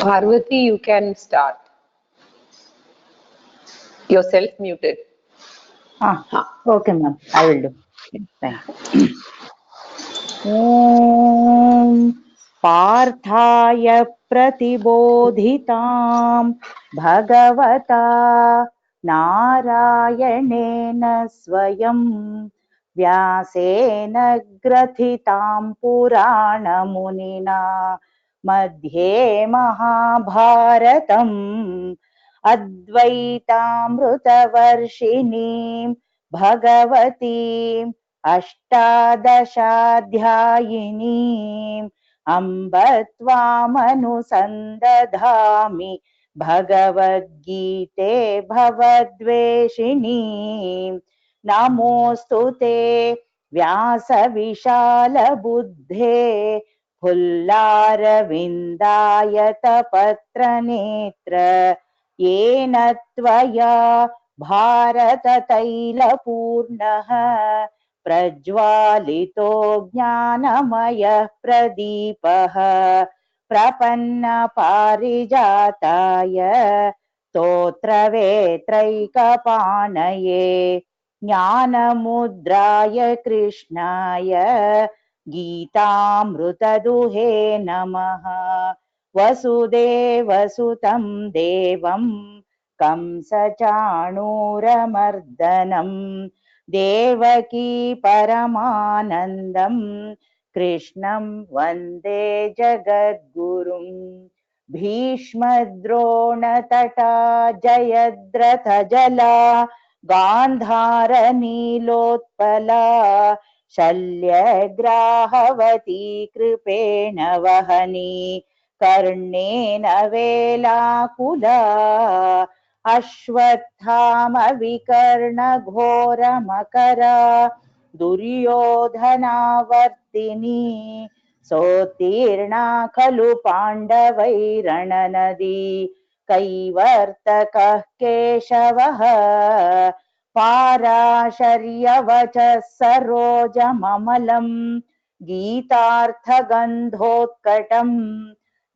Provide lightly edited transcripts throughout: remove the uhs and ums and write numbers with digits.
Parvati, you can start. You're self-muted. Okay, ma'am. I will do. Thank you. Om Parthaya Pratibodhitam Bhagavata Narayanena Swayam Vyasena Grathitam Purana Munina Madhye Mahabharatam Advaitaamrutavarshini Bhagavati अष्टादशाध्यायिनीम् अम्ब त्वामनुसन्दधामि भगवद्गीते भवद्वेषिणीम् नमोऽस्तु ते व्यासविशालबुद्धे फुल्लारविन्दायतपत्रनेत्र येन त्वया भारततैलपूर्णः प्रज्वालितो ज्ञानमयः प्रदीपः प्रपन्नपारिजाताय स्तोत्रवेत्रैकपाणये ज्ञानमुद्राय कृष्णाय गीतामृतदुहे नमः। वसुदेवसुतं देवं कंसचाणूरमर्दनम् देवकी परमानन्दं कृष्णं वन्दे जगद्गुरुं। भीष्मद्रोणतटा जयद्रथजला गान्धारनीलोत्पला शल्यग्राहवती कृपेण वहनी कर्णेन वेलाकुला अश्वत्थामविकर्णघोरमकरा दुर्योधनावर्तिनी सोत्तीर्णा खलु पाण्डवैरणनदी कैवर्तकः केशवः पाराशर्यवचः सरोजममलम् गीतार्थगन्धोत्कटम्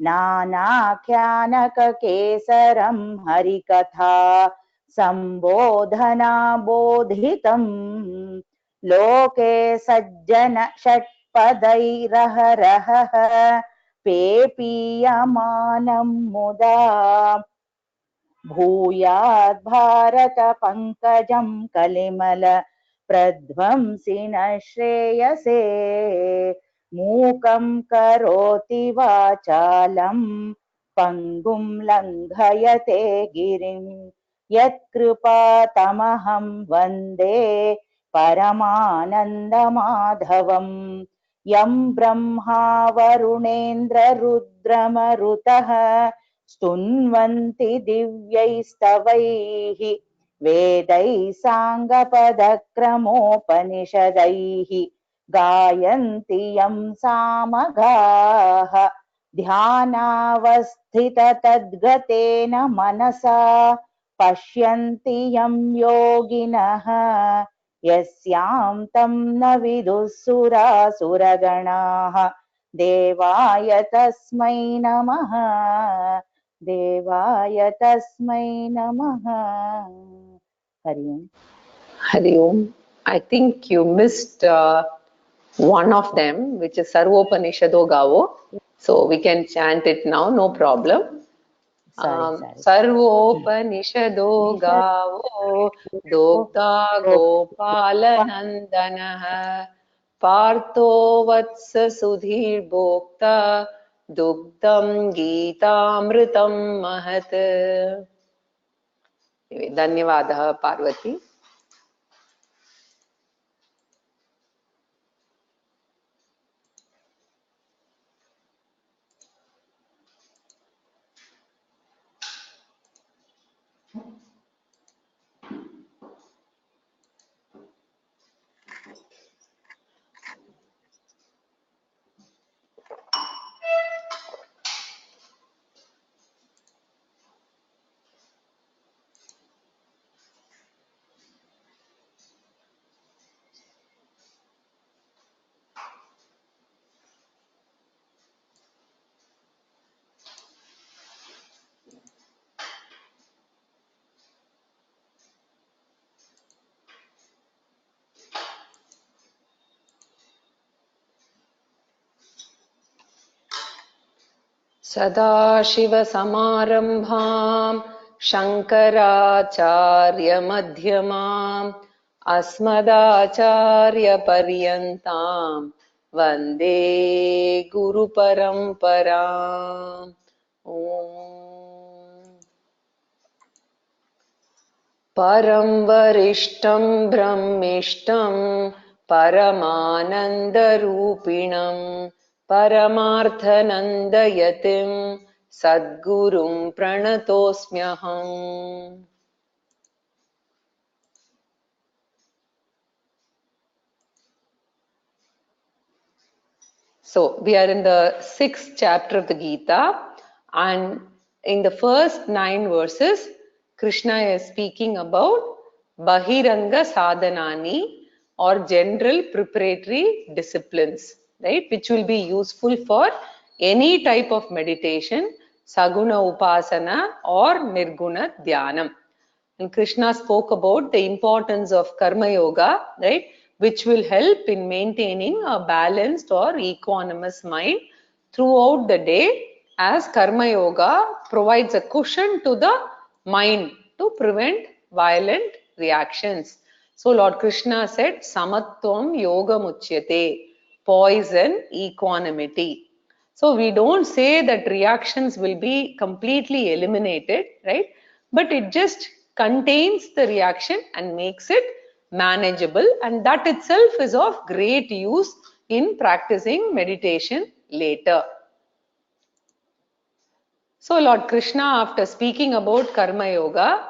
नानाख्यानककेसरं हरिकथा सम्बोधना बोधितम् लोके सज्जन षट्पदैरहरहः पेपीयमानं मुदा भूयाद् भारत पंकजं कलिमल प्रध्वंसिनः श्रेयसे मूकं करोति वाचालं पंगुं लङ्घयते गिरिं यत्कृपातमहं वन्दे परमानन्दमाधवम् यं ब्रह्मा वरुणेन्द्ररुद्रमरुतः स्तुन्वन्ति दिव्यैस्तवैः वेदैः साङ्गपदक्रमोपनिषदैः गायन्ति यं सामगाः ध्यानावस्थिततद्गतेन मनसा पश्यन्ति यं योगिनः यस्यां तं न विदुः सुरासुरगणाः देवाय तस्मै नमः देवाय तस्मै नमः। हरि ओम। Hari Om. I think you missed one of them, which is Sarvopanishado Gavo. So we can chant it now, no problem. Sarvopanishado Gavo Dokta Gopalanandanaha Partho Vatsa Sudhir Bhokta Dugdam Geetamritam Mahat. Dhanyavadaha Parvati. सदाशिवसमारम्भाम् शङ्कराचार्यमध्यमाम् अस्मदाचार्यपर्यन्ताम् वन्दे गुरुपरम्पराम्. ॐ परं वरिष्ठं ब्रह्मिष्ठं परमानन्दरूपिणं परमार्थनन्दयतिं सद्गुरुं प्रणतोऽस्म्यहम्. So we are in the 6th chapter of the Gita, and in the first 9 verses Krishna is speaking about Bahiranga Sadhanani, or general preparatory disciplines, right, which will be useful for any type of meditation, Saguna Upasana or Nirguna Dhyanam. And Krishna spoke about the importance of Karma Yoga, right, which will help in maintaining a balanced or equanimous mind throughout the day, as Karma Yoga provides a cushion to the mind to prevent violent reactions. So Lord Krishna said, Samatvam Yoga Muchyate, poise and equanimity. So we don't say that reactions will be completely eliminated, right? But it just contains the reaction and makes it manageable, and that itself is of great use in practicing meditation later. So Lord Krishna, after speaking about Karma Yoga,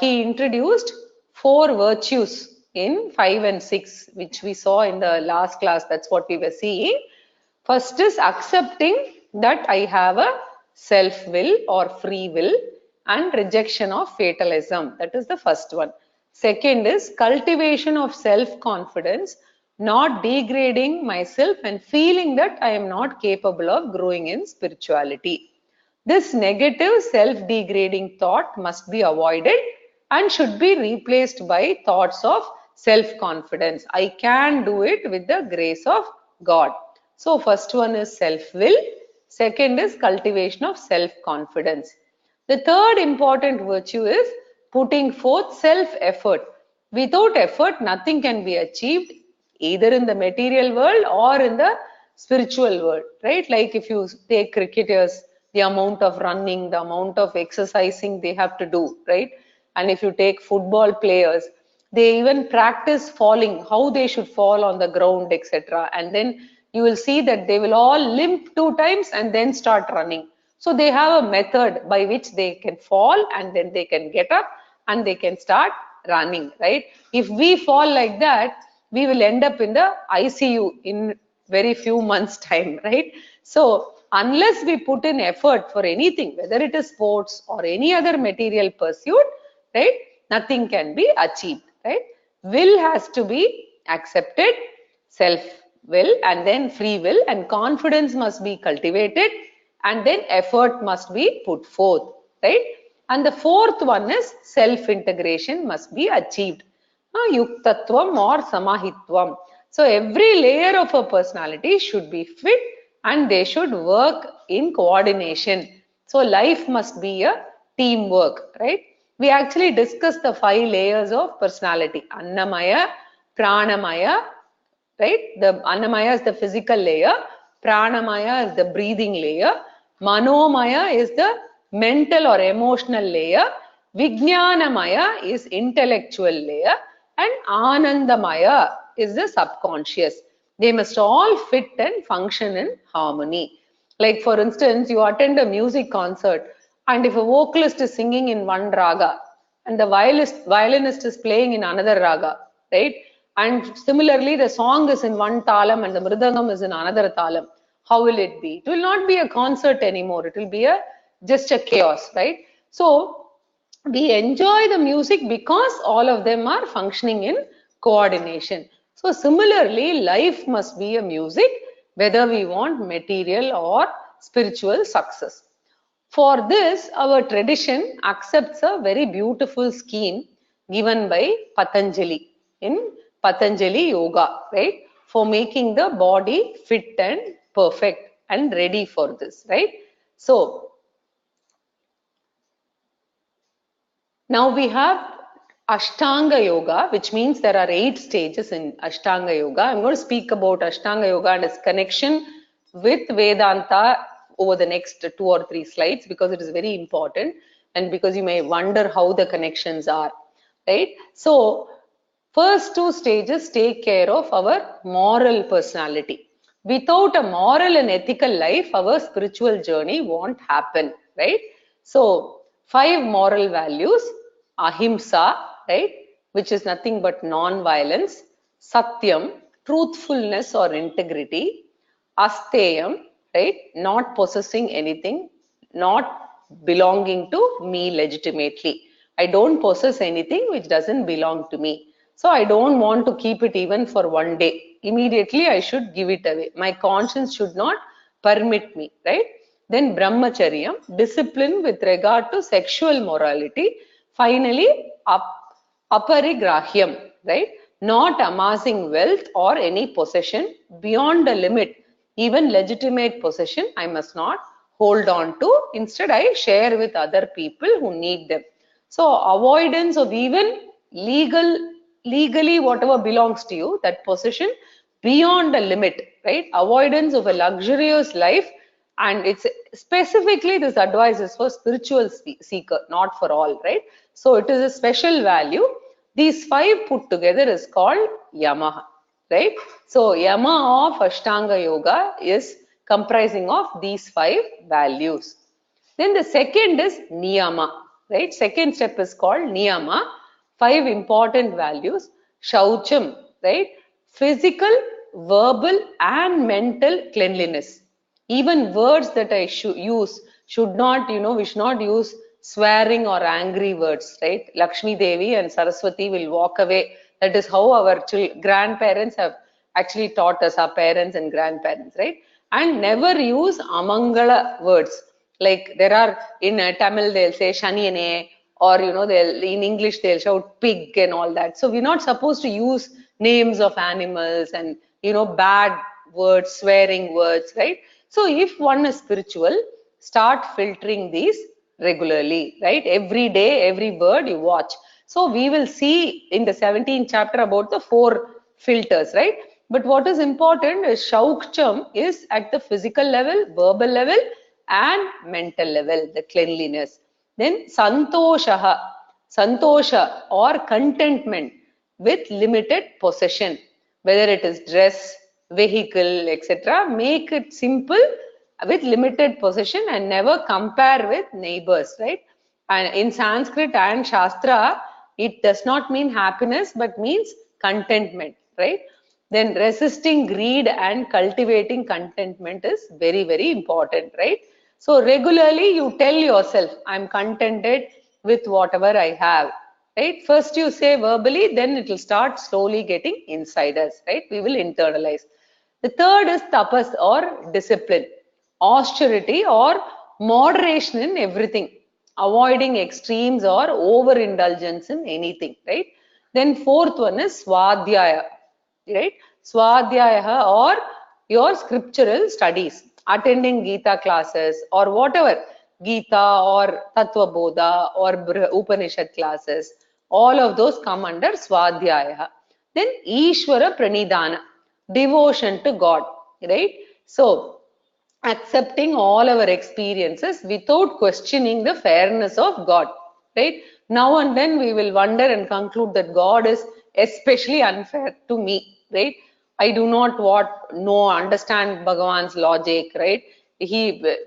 he introduced 4 virtues in 5 and 6, which we saw in the last class. That's what we were seeing. First is accepting that I have a self-will or free will, and rejection of fatalism. That is the first one. Second is cultivation of self-confidence, not degrading myself and feeling that I am not capable of growing in spirituality. This negative self-degrading thought must be avoided and should be replaced by thoughts of self-confidence. I can do it with the grace of God. So first one is self-will. Second is cultivation of self-confidence. The third important virtue is putting forth self-effort. Without effort, nothing can be achieved, either in the material world or in the spiritual world, right? Like if you take cricketers, the amount of running, the amount of exercising they have to do, right? And if you take football players, they even practice falling, how they should fall on the ground, etc. And then you will see that they will all limp 2 times and then start running. So they have a method by which they can fall and then they can get up and they can start running, right? If we fall like that, we will end up in the ICU in very few months' time, right? So unless we put in effort for anything, whether it is sports or any other material pursuit, right, nothing can be achieved, right? Will has to be accepted, self-will, and then free will, and confidence must be cultivated, and then effort must be put forth, right? And the fourth one is self-integration must be achieved. Yuktatvam or samahitvam. So every layer of a personality should be fit and they should work in coordination. So life must be a teamwork, right? We actually discussed the 5 layers of personality. Annamaya, Pranamaya, right? The Annamaya is the physical layer, Pranamaya is the breathing layer, Manomaya is the mental or emotional layer, Vijnanamaya is intellectual layer, and Anandamaya is the subconscious. They must all fit and function in harmony. Like for instance, you attend a music concert and if a vocalist is singing in one raga and the violinist is playing in another raga, right? And similarly, the song is in one talam and the mridangam is in another talam. How will it be? It will not be a concert anymore. It will be just a chaos, right? So we enjoy the music because all of them are functioning in coordination. So similarly, life must be a music, whether we want material or spiritual success. For this, our tradition accepts a very beautiful scheme given by Patanjali in Patanjali Yoga, right? For making the body fit and perfect and ready for this, right? So now we have Ashtanga Yoga, which means there are 8 stages in Ashtanga Yoga. I'm going to speak about Ashtanga Yoga and its connection with Vedanta over the next 2 or 3 slides, because it is very important and because you may wonder how the connections are, right? So first 2 stages take care of our moral personality. Without a moral and ethical life, our spiritual journey won't happen, right? So 5 moral values: ahimsa, right, which is nothing but non-violence; satyam, truthfulness or integrity; asteyam, right, not possessing anything, not belonging to me legitimately. I don't possess anything which doesn't belong to me. So I don't want to keep it even for one day. Immediately I should give it away. My conscience should not permit me, right? Then brahmacharyam, discipline with regard to sexual morality. Finally, aparigrahyam, right? Not amassing wealth or any possession beyond a limit. Even legitimate possession I must not hold on to. Instead, I share with other people who need them. So avoidance of even legally whatever belongs to you, that possession beyond a limit, right? Avoidance of a luxurious life, and it's specifically this advice is for spiritual seeker, not for all, right? So it is a special value. These 5 put together is called yama, right? So yama of Ashtanga Yoga is comprising of these 5 values. Then the second is niyama, right? Second step is called niyama. 5 important values: shaucham, right? Physical, verbal and mental cleanliness. Even words that I use should not, we should not use swearing or angry words, right? Lakshmi Devi and Saraswati will walk away. That is how our grandparents have actually taught us, our parents and grandparents, right? And never use amangala words. Like there are in Tamil they'll say shaniyane, or they'll in English they'll shout pig and all that. So we're not supposed to use names of animals and bad words, swearing words, right? So if one is spiritual, start filtering these regularly, right? Every day, every word you watch. So we will see in the 17th chapter about the 4 filters, right? But what is important is shaukcham is at the physical level, verbal level and mental level, the cleanliness. Then santosha or contentment with limited possession, whether it is dress, vehicle, etc. Make it simple with limited possession and never compare with neighbors, right? And in Sanskrit and Shastra, it does not mean happiness but means contentment, right? Then resisting greed and cultivating contentment is very, very important, right? So regularly you tell yourself, I'm contented with whatever I have, right? First you say verbally, then it will start slowly getting inside us, right? We will internalize. The third is tapas or discipline, austerity or moderation in everything, avoiding extremes or overindulgence in anything, right? Then fourth one is swadhyaya, right? Swadhyaya or your scriptural studies, attending Gita classes or whatever, Gita or Tattva Bodha or Upanishad classes, all of those come under Swadhyaya. Then Ishvara Pranidhana, devotion to God, right? So accepting all our experiences without questioning the fairness of God, right? Now and then we will wonder and conclude that God is especially unfair to me, right? I do not understand Bhagavan's logic, right?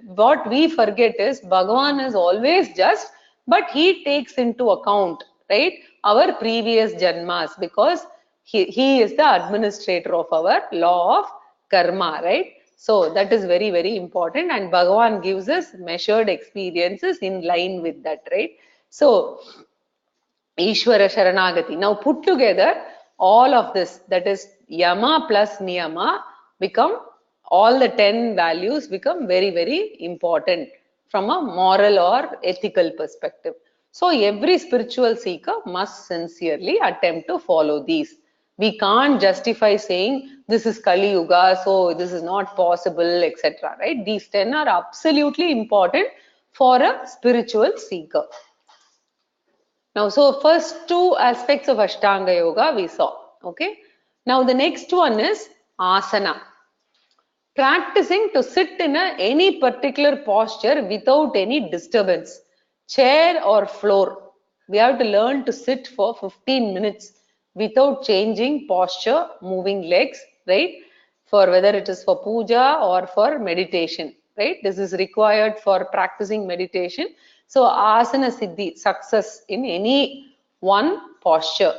What we forget is Bhagavan is always just, but he takes into account, right, our previous janmas, because he is the administrator of our law of karma, right? So that is very, very important, and Bhagavan gives us measured experiences in line with that, right? So Ishvara Sharanagati. Now put together all of this, that is Yama plus Niyama, become all the 10 values become very, very important from a moral or ethical perspective. So every spiritual seeker must sincerely attempt to follow these. We can't justify saying this is Kali Yuga, so this is not possible, etc. Right? These 10 are absolutely important for a spiritual seeker. Now, so first two aspects of Ashtanga Yoga we saw. Okay. Now the next one is asana. Practicing to sit in any particular posture without any disturbance, chair or floor. We have to learn to sit for 15 minutes without changing posture, moving legs, right? For whether it is for puja or for meditation, right? This is required for practicing meditation. So asana siddhi, success in any one posture.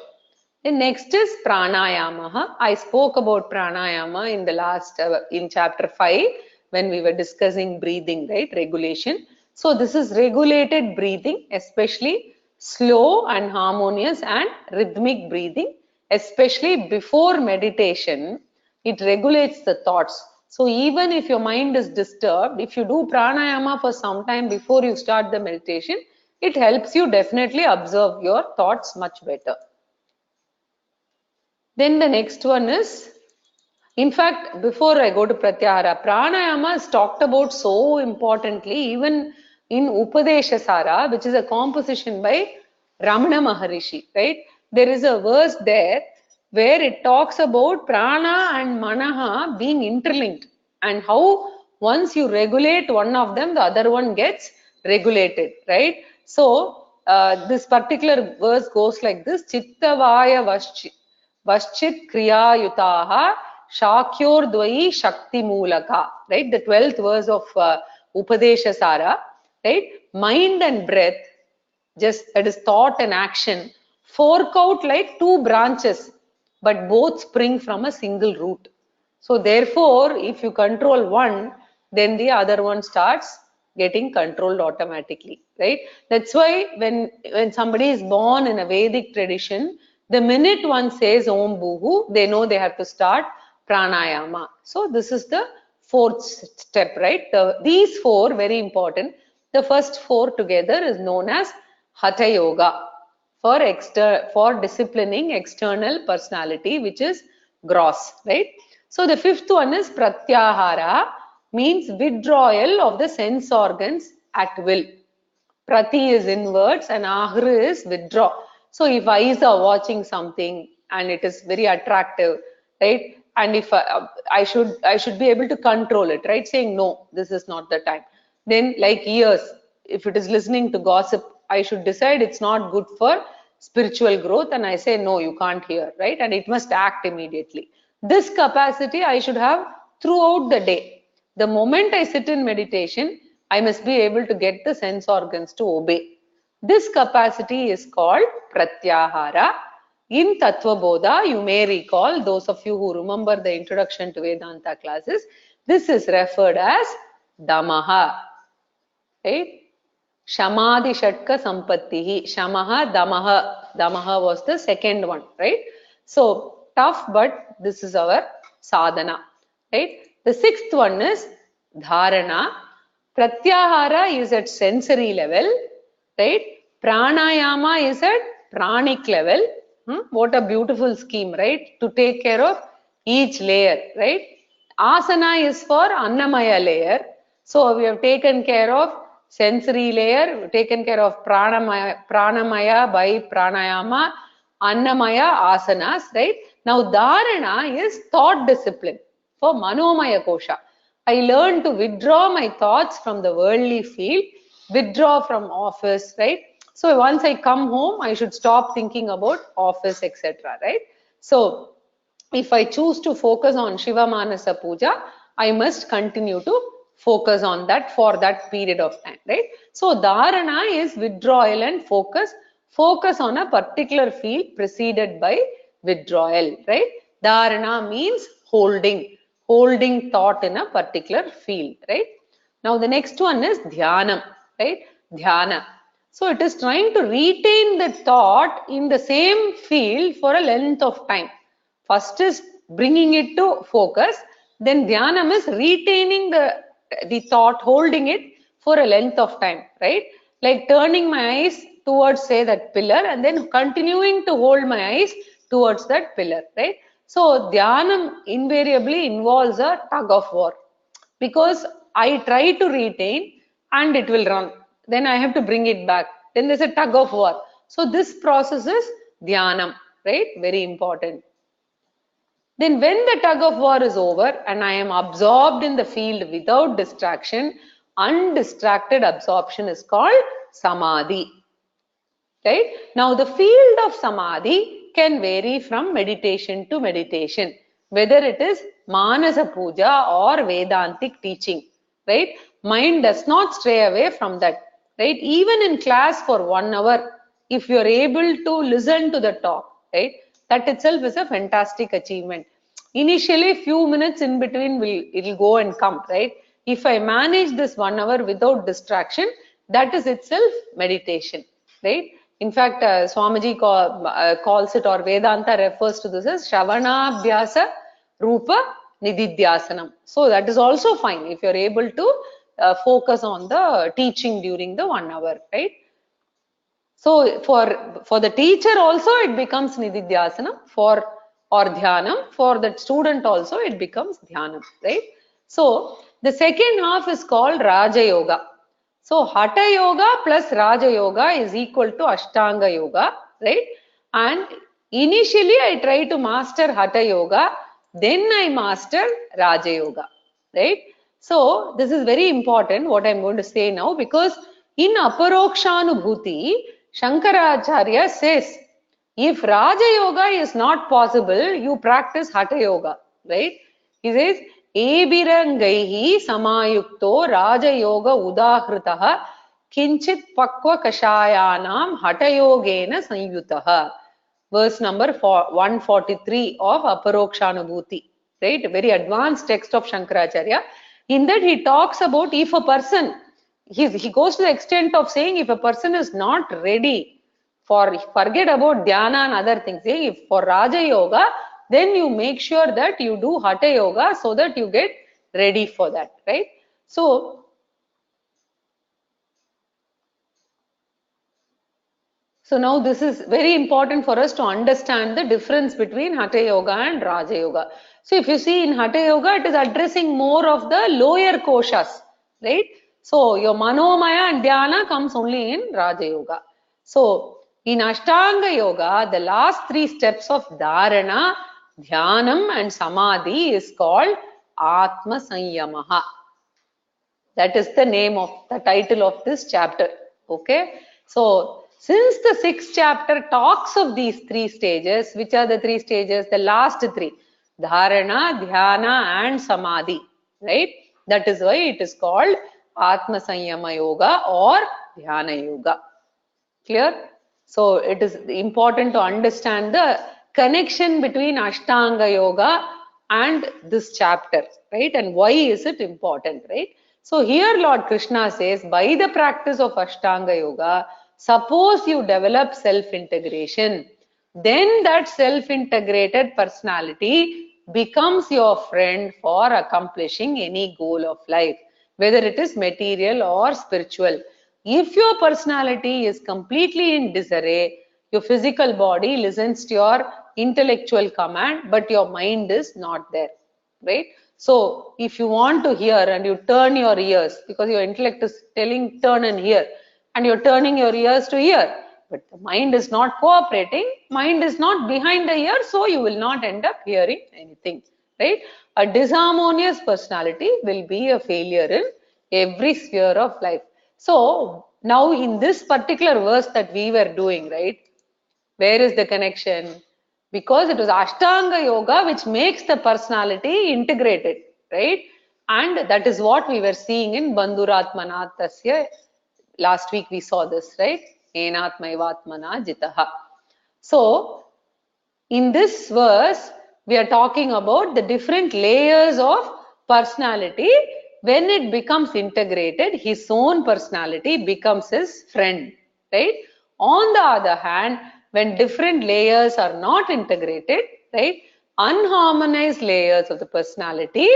The next is pranayama. I spoke about pranayama in the last, in chapter 5 when we were discussing breathing, right? Regulation. So this is regulated breathing, especially slow and harmonious and rhythmic breathing, especially before meditation. It regulates the thoughts. So even if your mind is disturbed, if you do pranayama for some time before you start the meditation, it helps you definitely observe your thoughts much better. Then the next one is, in fact, before I go to Pratyahara, Pranayama is talked about so importantly, even in Upadeshasara, which is a composition by Ramana Maharishi, right? There is a verse there where it talks about Prana and Manaha being interlinked and how once you regulate one of them, the other one gets regulated, right? So, this particular verse goes like this, Chittavaya Vaschit Kriya Yutaha Shakyor Dvai Shakti Mulaka, right? The 12th verse of Upadeshasara, right? Mind and breath, just that is thought and action, fork out like two branches, but both spring from a single root. So therefore, if you control one, then the other one starts getting controlled automatically, right? That's why when somebody is born in a Vedic tradition, the minute one says Om Bhuhu, they know they have to start pranayama. So this is the fourth step, right? These four, very important. The first four together is known as Hatha Yoga for disciplining external personality, which is gross, right? So the fifth one is Pratyahara, means withdrawal of the sense organs at will. Prati is inwards and ahra is withdraw. So if eyes are watching something and it is very attractive, right? And if I should be able to control it, right? Saying no, this is not the time. Then like ears, if it is listening to gossip, I should decide it's not good for spiritual growth and I say no, you can't hear, right? And it must act immediately. This capacity I should have throughout the day. The moment I sit in meditation, I must be able to get the sense organs to obey. This capacity is called Pratyahara. In Tattva Bodha, you may recall, those of you who remember the introduction to Vedanta classes, this is referred as Damaha. Right? Shamadhi Shatka Sampattihi. Shamaha, Damaha. Damaha was the second one, right? So, tough, but this is our sadhana, right? The sixth one is Dharana. Pratyahara is at sensory level, right? Pranayama is at pranic level. What a beautiful scheme, right? To take care of each layer, right? Asana is for Annamaya layer. So we have taken care of sensory layer, we've taken care of pranamaya by pranayama, Annamaya asanas, right? Now Dharana is thought discipline for Manomaya Kosha. I learn to withdraw my thoughts from the worldly field, withdraw from office, right? So once I come home, I should stop thinking about office, etc., right? So if I choose to focus on Shiva Manasa Puja, I must continue to focus on that for that period of time, right? So Dharana is withdrawal and focus on a particular field preceded by withdrawal, right? Dharana means holding thought in a particular field, right? Now the next one is Dhyanam, right? Dhyana. So it is trying to retain the thought in the same field for a length of time. First is bringing it to focus, then Dhyanam is retaining the thought, holding it for a length of time, right? Like turning my eyes towards, say, that pillar and then continuing to hold my eyes towards that pillar, right? So Dhyanam invariably involves a tug of war, because I try to retain and it will run. Then I have to bring it back. Then there's a tug of war. So this process is Dhyanam, right? Very important. Then when the tug of war is over and I am absorbed in the field without distraction, undistracted absorption is called Samadhi. Right? Now the field of Samadhi can vary from meditation to meditation, whether it is Manasa Puja or Vedantic teaching. Right? Mind does not stray away from that. Right? Even in class for 1 hour, if you are able to listen to the talk, right? That itself is a fantastic achievement. Initially, few minutes in between it'll go and come, right? If I manage this 1 hour without distraction, that is itself meditation, right? In fact, Swamiji calls it, or Vedanta refers to this as Shravana Abhyasa Rupa Nididhyasanam. So that is also fine if you are able to focus on the teaching during the 1 hour, right? So for the teacher also it becomes Nididhyasanam, or Dhyanam. For the student also it becomes Dhyanam, right? So the second half is called Raja Yoga. So Hatha Yoga plus Raja Yoga is equal to Ashtanga Yoga, right? And initially I try to master Hatha Yoga, then I master Raja Yoga, right? So this is very important what I'm going to say now, because in Aparokshanubhuti, Shankaracharya says, if Raja Yoga is not possible, you practice Hatha Yoga, right? He says, Ebirangaihi samayukto Raja Yoga udahritaha kinchit pakva kashayanam Hatha Yogena sanyutaha. Verse number 143 of Aparokshanubhuti, right? A very advanced text of Shankaracharya. In that he talks about if a person, he goes to the extent of saying if a person is not ready forget about dhyana and other things, saying if for Raja Yoga, then you make sure that you do Hatha Yoga so that you get ready for that, right? So now this is very important for us to understand the difference between Hatha Yoga and Raja Yoga. So if you see in Hatha Yoga, it is addressing more of the lower koshas, right? So your Manomaya and Dhyana comes only in Raja Yoga. So in Ashtanga Yoga, the last 3 steps of Dharana, Dhyanam and Samadhi is called Atma Sanyamaha. That is the name of the title of this chapter. Okay. So since the 6th chapter talks of these 3 stages, which are the 3 stages? The last 3, Dharana, Dhyana and Samadhi, right? That is why it is called Atma Sanyama Yoga or Dhyana Yoga. Clear? So it is important to understand the connection between Ashtanga Yoga and this chapter, right? And why is it important, right? So here Lord Krishna says, by the practice of Ashtanga Yoga, suppose you develop self-integration, then that self-integrated personality becomes your friend for accomplishing any goal of life, whether it is material or spiritual. If your personality is completely in disarray, your physical body listens to your intellectual command, but your mind is not there, right? So if you want to hear and you turn your ears, because your intellect is telling turn and hear, and you're turning your ears to hear, but the mind is not cooperating, mind is not behind the ear, so you will not end up hearing anything, right? A disharmonious personality will be a failure in every sphere of life. So now in this particular verse that we were doing, right, where is the connection? Because it was Ashtanga Yoga which makes the personality integrated, right? And that is what we were seeing in Bandhuratmanatasya. Last week we saw this, right? Enatmaivatmana jitaha. So in this verse, we are talking about the different layers of personality. When it becomes integrated, his own personality becomes his friend, right? On the other hand, when different layers are not integrated, right, unharmonized layers of the personality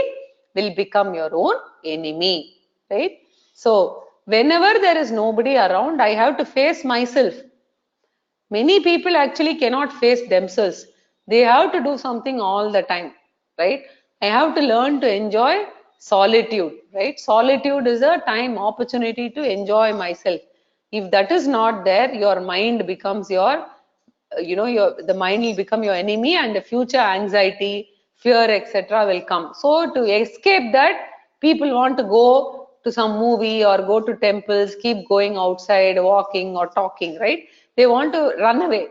will become your own enemy, right? So whenever there is nobody around, I have to face myself. Many people actually cannot face themselves. They have to do something all the time, right? I have to learn to enjoy solitude, right? Solitude is a time opportunity to enjoy myself. If that is not there, your mind becomes your, the mind will become your enemy, and the future anxiety, fear, etc. will come. So to escape that, people want to go to some movie or go to temples, keep going outside, walking or talking, right? They want to run away.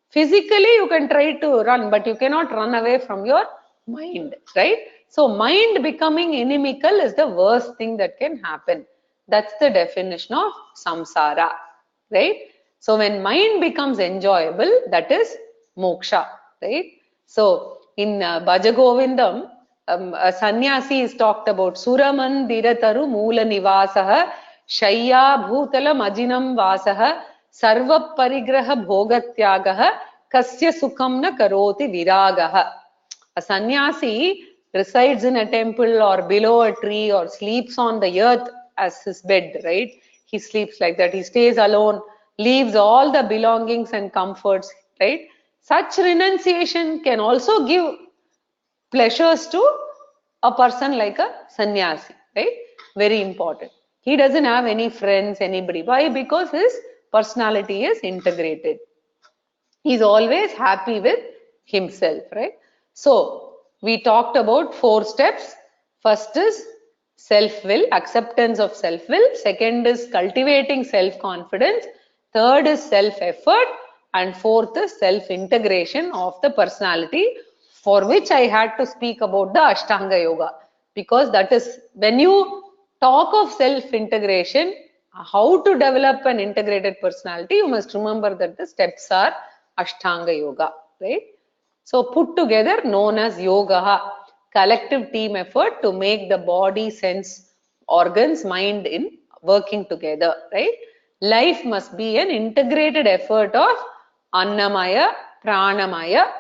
Physically, you can try to run, but you cannot run away from your mind, right? So mind becoming inimical is the worst thing that can happen. That's the definition of samsara, right? So when mind becomes enjoyable, that is moksha, right? So in Bhaja Govindam, a sannyasi is talked about Suramandira-taru moola nivasaha shayya bhutala majinam vasaha sarva parigraha bhogatyagaha kasya sukham na karoti viragaha. A sannyasi resides in a temple or below a tree or sleeps on the earth as his bed, right? He sleeps like that. He stays alone, leaves all the belongings and comforts, right? Such renunciation can also give pleasures to a person like a sannyasi, right? Very important. He doesn't have any friends, anybody. Why? Because his personality is integrated. He's always happy with himself, right? So we talked about 4 steps. First is self-will, acceptance of self-will. Second is cultivating self-confidence. Third is self-effort. And fourth is self-integration of the personality, for which I had to speak about the Ashtanga Yoga. Because that is, when you talk of self-integration, how to develop an integrated personality, you must remember that the steps are Ashtanga Yoga, right? So put together known as yoga, collective team effort to make the body, sense, organs, mind in working together, right? Life must be an integrated effort of Annamaya, Pranamaya,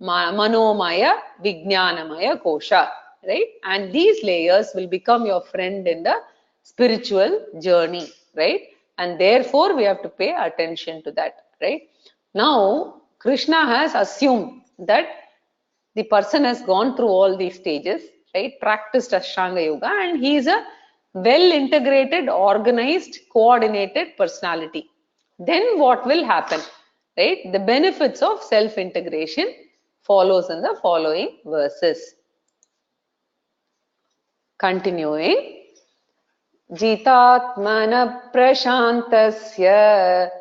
Manomaya, Vijnanamaya, Kosha, right? And these layers will become your friend in the spiritual journey, right? And therefore we have to pay attention to that, right? Now, Krishna has assumed that the person has gone through all these stages, right? Practiced Ashtanga Yoga, and he is a well integrated, organized, coordinated personality. Then what will happen, right? The benefits of self-integration follows in the following verses. Continuing. Jitatmana prashantasya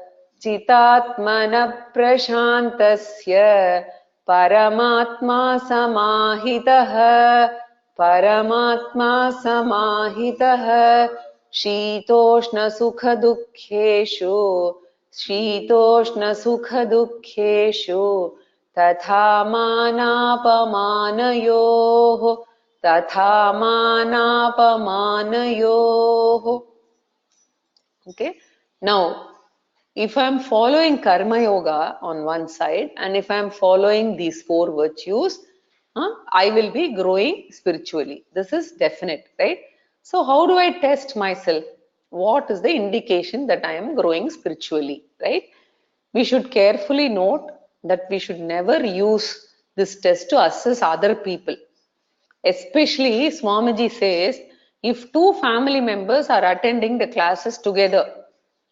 paramatma samahitah shitoshna sukha dukkheshu tatha manapamanayoh tathamanapamanyoh. Okay. Now, if I am following karma yoga on one side, and if I am following these 4 virtues, I will be growing spiritually. This is definite, right? So how do I test myself? What is the indication that I am growing spiritually, right? We should carefully note that we should never use this test to assess other people. Especially, Swamiji says, if 2 family members are attending the classes together,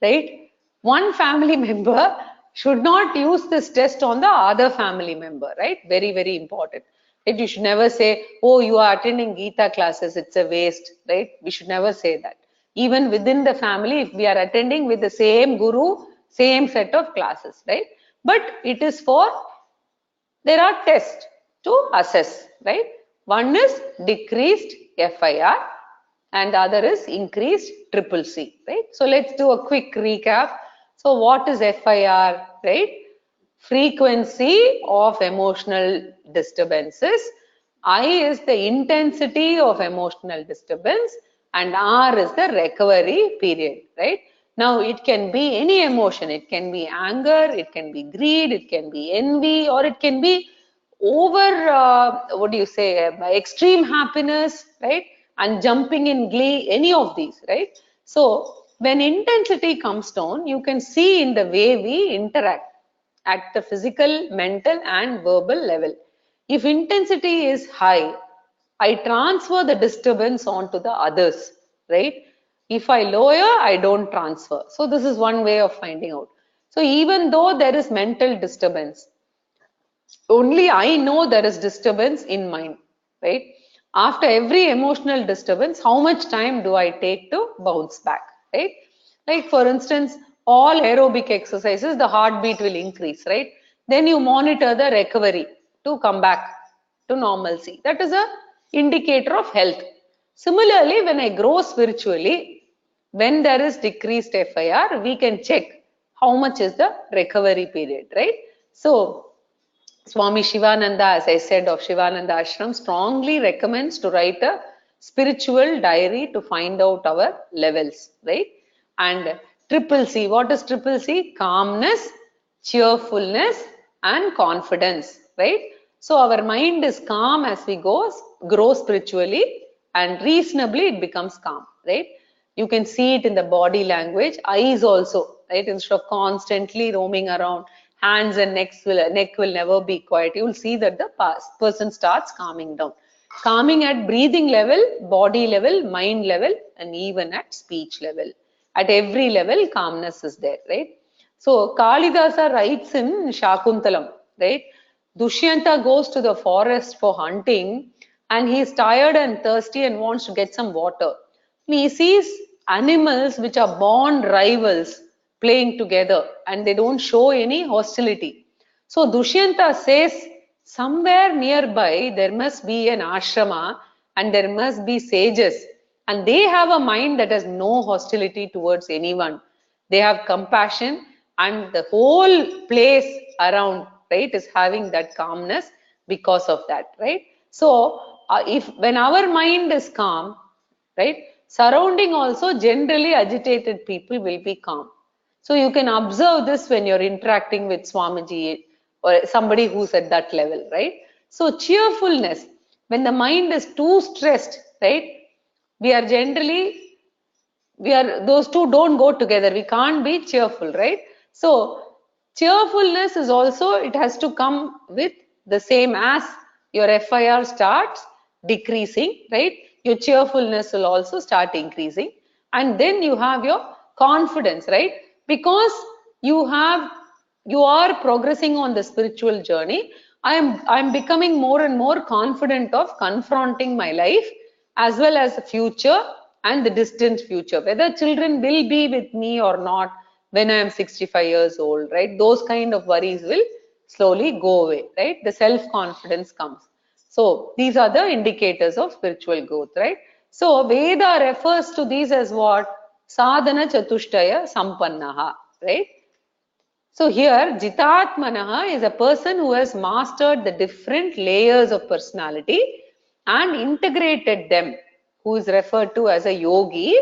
right? One family member should not use this test on the other family member, right? Very, very important. Right? You should never say, oh, you are attending Gita classes, it's a waste, right? We should never say that. Even within the family, if we are attending with the same guru, same set of classes, right? But it is for, there are tests to assess, right? One is decreased FIR and the other is increased CCC, right? So let's do a quick recap. So what is FIR, right? Frequency of emotional disturbances. I is the intensity of emotional disturbance and R is the recovery period, right? Now it can be any emotion. It can be anger, it can be greed, it can be envy, or it can be extreme happiness, right? And jumping in glee, any of these, right? So when intensity comes down, you can see in the way we interact. at the physical, mental and verbal level. If intensity is high, I transfer the disturbance onto the others, right? If I lower, I don't transfer. So this is one way of finding out. So even though there is mental disturbance, only I know there is disturbance in mind, right? After every emotional disturbance, how much time do I take to bounce back, right? Like for instance, all aerobic exercises, the heartbeat will increase, right? Then you monitor the recovery to come back to normalcy. That is a indicator of health. Similarly, when I grow spiritually, when there is decreased FIR, we can check how much is the recovery period, right? So Swami Shivananda, as I said, of Shivananda Ashram, strongly recommends to write a spiritual diary to find out our levels, right? And triple C, what is triple C? Calmness, cheerfulness, and confidence, right? So our mind is calm as we grow spiritually, and reasonably it becomes calm, right? You can see it in the body language, eyes also, right? Instead of constantly roaming around, hands and neck will never be quiet. You will see that the person starts calming down. Calming at breathing level, body level, mind level, and even at speech level. At every level, calmness is there, right? So Kalidasa writes in Shakuntalam, right? Dushyanta goes to the forest for hunting and he is tired and thirsty and wants to get some water. He sees animals which are born rivals playing together and they don't show any hostility. So Dushyanta says somewhere nearby there must be an ashrama and there must be sages and they have a mind that has no hostility towards anyone. They have compassion and the whole place around, right, is having that calmness because of that, right? So if when our mind is calm, right, surrounding also generally agitated people will be calm. So you can observe this when you're interacting with Swamiji or somebody who's at that level, right? So cheerfulness, when the mind is too stressed, right, we are generally, those two don't go together. We can't be cheerful, right? So cheerfulness is also, it has to come with the same as your FIR starts decreasing, right? Your cheerfulness will also start increasing. And then you have your confidence, right? Because you are progressing on the spiritual journey. I'm becoming more and more confident of confronting my life as well as the future and the distant future, whether children will be with me or not when I am 65 years old, right? Those kind of worries will slowly go away, right? The self-confidence comes. So these are the indicators of spiritual growth, right? So Veda refers to these as what? Sadhana chatushtaya sampannaha, right? So here, Jitatmanaha is a person who has mastered the different layers of personality and integrated them, who is referred to as a yogi,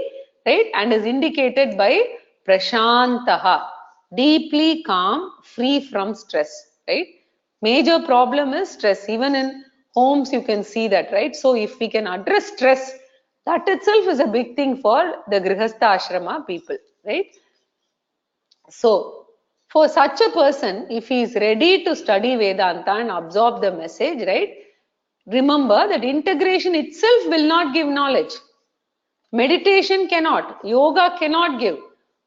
right? And is indicated by Prashantaha, deeply calm, free from stress, right? Major problem is stress. Even in homes, you can see that, right? So if we can address stress, that itself is a big thing for the Grihastha Ashrama people, right? So, for such a person, if he is ready to study Vedanta and absorb the message, right? Remember that integration itself will not give knowledge. Meditation cannot, yoga cannot give.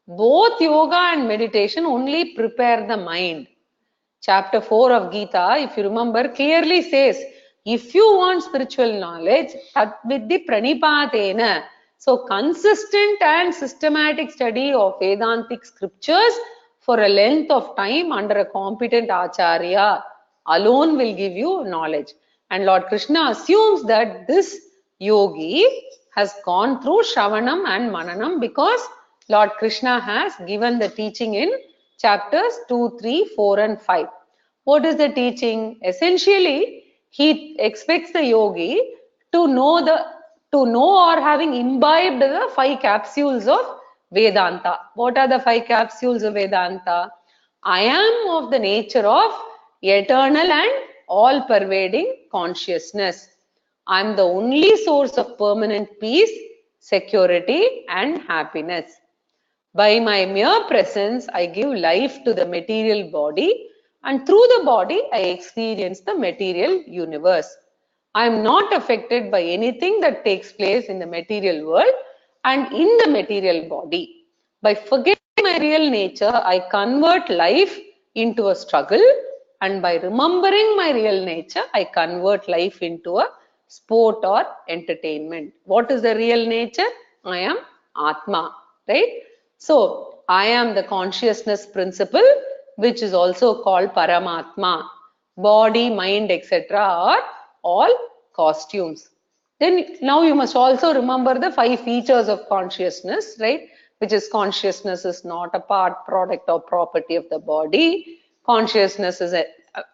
Both yoga and meditation only prepare the mind. Chapter 4 of Gita, if you remember, clearly says, if you want spiritual knowledge, tat vidhi pranipatena. So consistent and systematic study of Vedantic scriptures for a length of time under a competent acharya alone will give you knowledge. And Lord Krishna assumes that this yogi has gone through Shravanam and Mananam because Lord Krishna has given the teaching in chapters 2, 3, 4 and 5. What is the teaching? Essentially, he expects the yogi to know or having imbibed the 5 capsules of Vedanta. What are the 5 capsules of Vedanta? I am of the nature of eternal and all-pervading consciousness. I am the only source of permanent peace, security and happiness. By my mere presence, I give life to the material body and through the body I experience the material universe. I am not affected by anything that takes place in the material world and in the material body. By forgetting my real nature, I convert life into a struggle, and by remembering my real nature, I convert life into a sport or entertainment. What is the real nature? I am Atma, right? So, I am the consciousness principle, which is also called Paramatma. Body, mind, etc. are all costumes. Then now you must also remember the 5 features of consciousness, right? Which is consciousness is not a part, product or property of the body. Consciousness is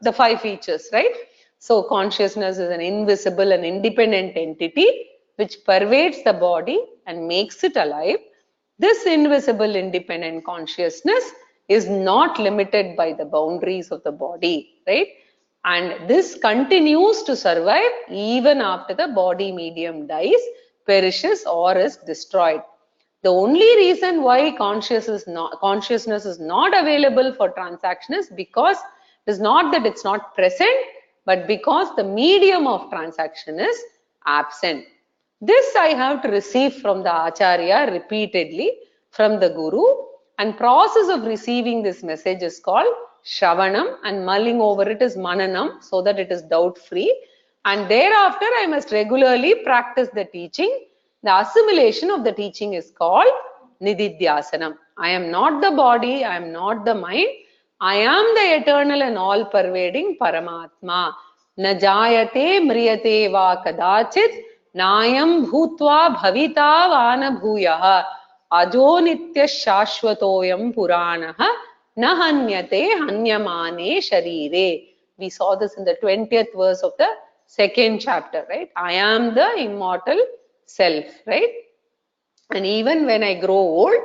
the 5 features, right? So consciousness is an invisible and independent entity which pervades the body and makes it alive. This invisible independent consciousness is not limited by the boundaries of the body, right? And this continues to survive even after the body medium dies, perishes or is destroyed. The only reason why consciousness is not available for transaction is because it is not that it's not present, but because the medium of transaction is absent. This I have to receive from the Acharya repeatedly, from the Guru, and process of receiving this message is called Shravanam, and mulling over it is Mananam, so that it is doubt free. And thereafter I must regularly practice the teaching. The assimilation of the teaching is called Nididhyasanam. I am not the body, I am not the mind, I am the eternal and all pervading Paramatma. Na jayate mriyate va kadachit nayam bhutva bhavita vana bhuyaha ajo nitya shashvatoyam puranaha na hanyate hanyamane sharire. We saw this in the 20th verse of the 2nd chapter, right? I am the immortal self, right? And even when I grow old,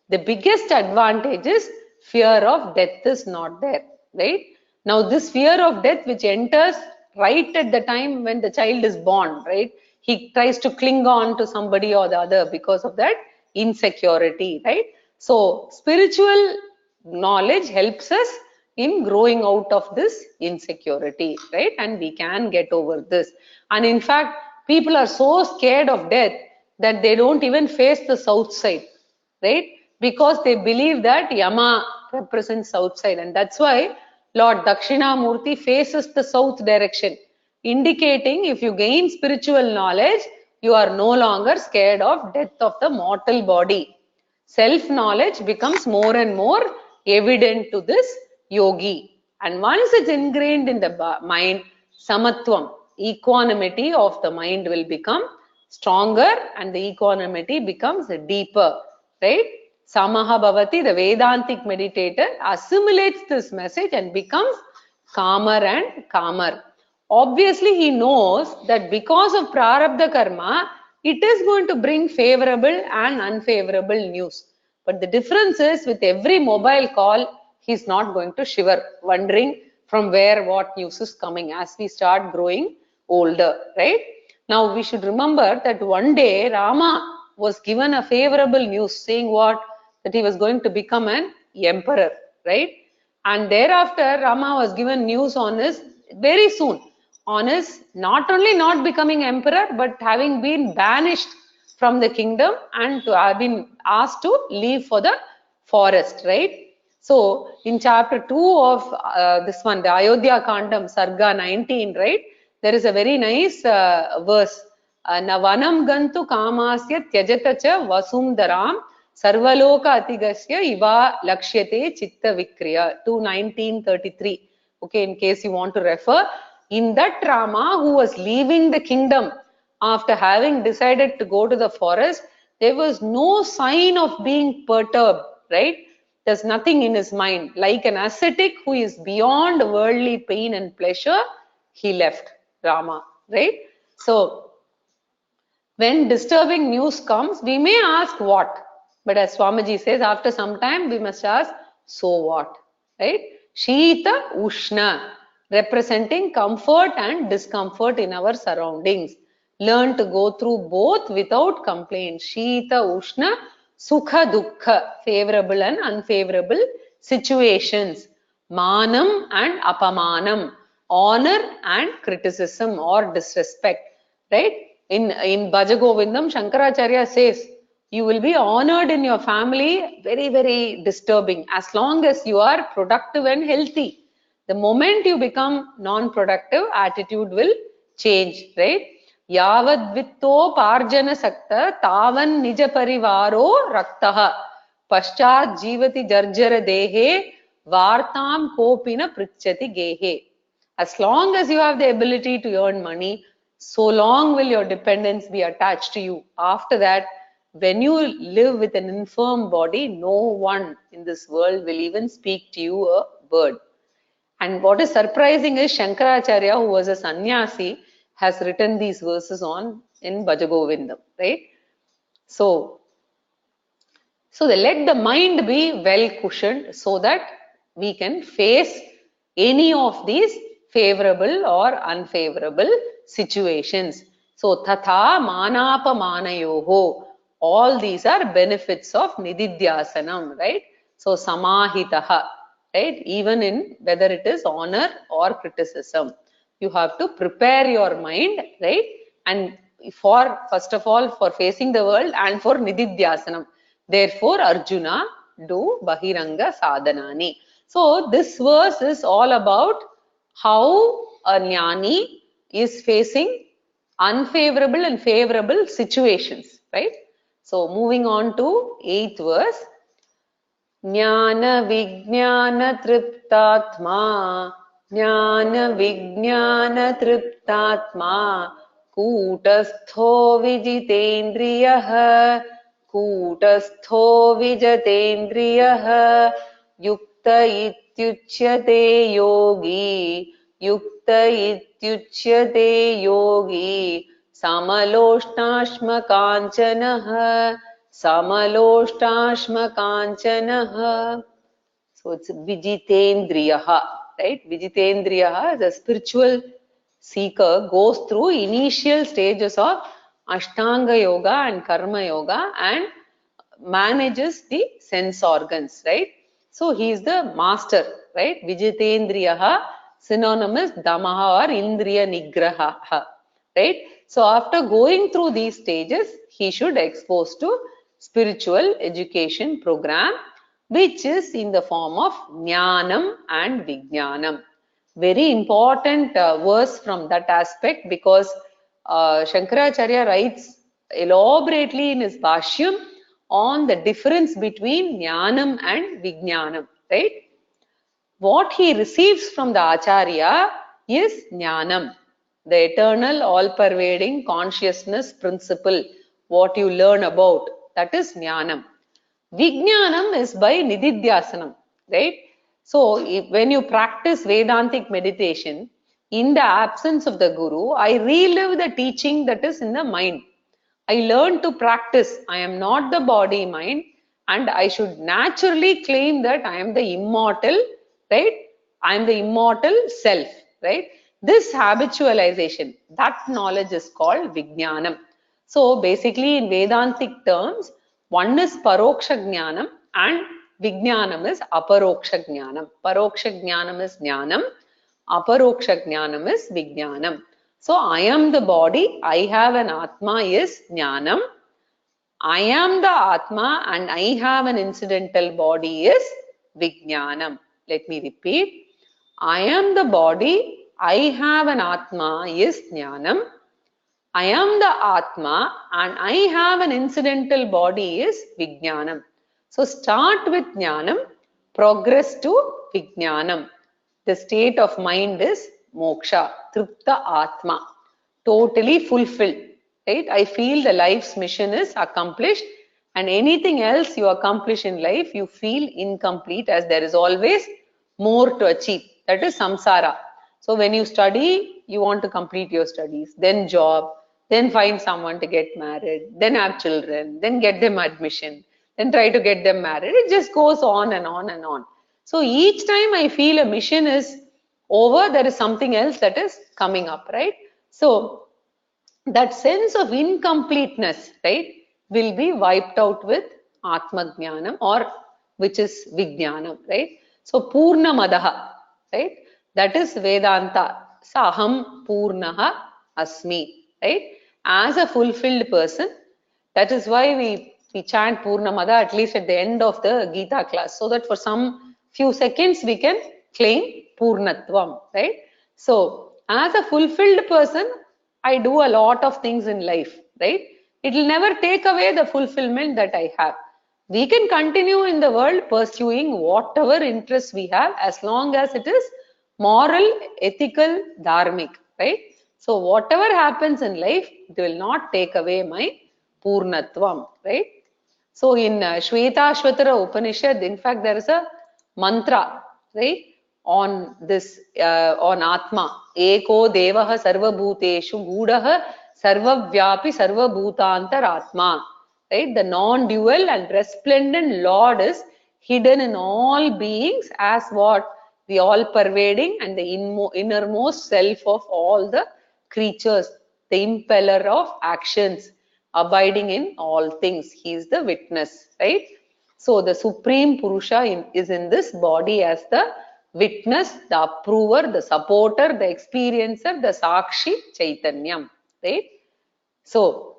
the biggest advantage is fear of death is not there, right? Now this fear of death which enters right at the time when the child is born, right? He tries to cling on to somebody or the other because of that insecurity, right? So spiritual knowledge helps us in growing out of this insecurity, right? And we can get over this. And in fact, people are so scared of death that they don't even face the south side, right? Because they believe that Yama represents south side, and that's why Lord Dakshinamurti faces the south direction, indicating if you gain spiritual knowledge, you are no longer scared of death of the mortal body. Self-knowledge becomes more and more evident to this yogi. And once it's ingrained in the mind, samatvam, equanimity of the mind will become stronger and the equanimity becomes deeper, right? Samaha bhavati, the Vedantic meditator, assimilates this message and becomes calmer and calmer. Obviously, he knows that because of prarabdha karma, it is going to bring favorable and unfavorable news. But the difference is with every mobile call, he's not going to shiver, wondering from where what news is coming as we start growing older, right? Now we should remember that one day Rama was given a favorable news saying what? That he was going to become an emperor, right? And thereafter Rama was given news on his very soon on his not only not becoming emperor but having been banished from the kingdom and to have been asked to leave for the forest, right? So in chapter 2 of this one, the Ayodhya Kandam, Sarga 19, right? There is a very nice verse. Navanam gantu kamasya tyajata cha vasumdaram sarvaloka atigasya iva lakshyate chitta vikriya. 2:19:33. Okay, in case you want to refer. In that Rama who was leaving the kingdom after having decided to go to the forest, there was no sign of being perturbed, right? There's nothing in his mind. Like an ascetic who is beyond worldly pain and pleasure, he left Rama, right? So, when disturbing news comes, we may ask what? But as Swamiji says, after some time, we must ask, so what? Right? Shita Ushna, representing comfort and discomfort in our surroundings. Learn to go through both without complaint. Shita Ushna, Sukha Dukkha, favorable and unfavorable situations. manam and apamanam, honor and criticism or disrespect, right? In Bhaja Govindam, Shankaracharya says, you will be honored in your family, very, very disturbing, as long as you are productive and healthy. The moment you become non-productive, attitude will change, right? Yavad vitto parjana sakta tavan nija parivaro raktaha paschat jivati jarjara dehe vartam kopina prichati gehe. As long as you have the ability to earn money, so long will your dependents be attached to you. After that, when you live with an infirm body, no one in this world will even speak to you a word. And what is surprising is Shankaracharya, who was a sannyasi, has written these verses on in Bhaja Govindam, right? So let the mind be well cushioned so that we can face any of these favorable or unfavorable situations. So tatha manapa manayoho. All these are benefits of nididhyasanam, right? So samahitaha, right? Even in whether it is honor or criticism, you have to prepare your mind, right? And for, first of all, for facing the world and for nididhyasanam. Therefore, Arjuna, do bahiranga sadhanani. So this verse is all about how a jnani is facing unfavorable and favorable situations, right? So moving on to 8th verse. Jnana vijnana triptatma, jnana vijnana triptatma, kutastho vijitendriyah, kutastho vijitendriyah, yukta ityuchyate yogi, yukta ityuchyate yogi, samaloshnaashma kanchanah, samaloshtaashma kanchanah. So it's vijitendriyaha, right? Vijitendriyaha, the spiritual seeker goes through initial stages of Ashtanga yoga and Karma yoga and manages the sense organs, right? So he is the master, right? Vijitendriyaha, synonymous damaha or indriya nigraha, right? So after going through these stages, he should expose to spiritual education program, which is in the form of jnanam and vijnanam. Very important verse from that aspect, because Shankaracharya writes elaborately in his Bhashyam on the difference between jnanam and vijnanam, right? What he receives from the Acharya is jnanam, the eternal, all-pervading consciousness principle, what you learn about, that is jnanam. Vijnanam is by nididhyasanam, right? So when you practice Vedantic meditation, in the absence of the Guru, I relive the teaching that is in the mind. I learn to practice. I am not the body mind, and I should naturally claim that I am the immortal, right? I am the immortal self, right? This habitualization, that knowledge is called Vijnanam. So basically in Vedantic terms, one is Paroksha Jnanam and Vijnanam is Aparoksha Jnanam. Paroksha Jnanam is Jnanam, Aparoksha Jnanam is Vijnanam. So I am the body, I have an Atma is Jnanam. I am the Atma and I have an incidental body is Vijnanam. Let me repeat. I am the body, I have an Atma is Jnanam. I am the Atma and I have an incidental body is Vijnanam. So start with Jnanam, progress to Vijnanam. The state of mind is moksha, tripta atma, totally fulfilled, right? I feel the life's mission is accomplished, and anything else you accomplish in life, you feel incomplete, as there is always more to achieve. That is samsara. So when you study, you want to complete your studies, then job, then find someone to get married, then have children, then get them admission, then try to get them married. It just goes on and on and on. So each time I feel a mission is over, there is something else that is coming up, right? So that sense of incompleteness, right, will be wiped out with Atma Jnanam, or which is Vijnanam, right? So Purnamadaha, right? That is Vedanta. Saham Purnaha Asmi, right? As a fulfilled person, that is why we chant Purnamada at least at the end of the Gita class, so that for some few seconds we can claim Purnatvam, right? So as a fulfilled person, I do a lot of things in life, right? It will never take away the fulfillment that I have. We can continue in the world pursuing whatever interests we have as long as it is moral, ethical, dharmic, right? So whatever happens in life, it will not take away my Purnatvam, right? So in Shvetashvatara Upanishad, in fact, there is a mantra, right, on this, on Atma. Eko devaha sarva bhuteshu gudaha sarva vyapi sarva bhutantar Atma. Right, the non-dual and resplendent Lord is hidden in all beings as what? The all-pervading and the innermost self of all the creatures, the impeller of actions, abiding in all things. He is the witness, right? So the Supreme Purusha is in this body as the witness, the approver, the supporter, the experiencer, the Sakshi Chaitanyam, right? So,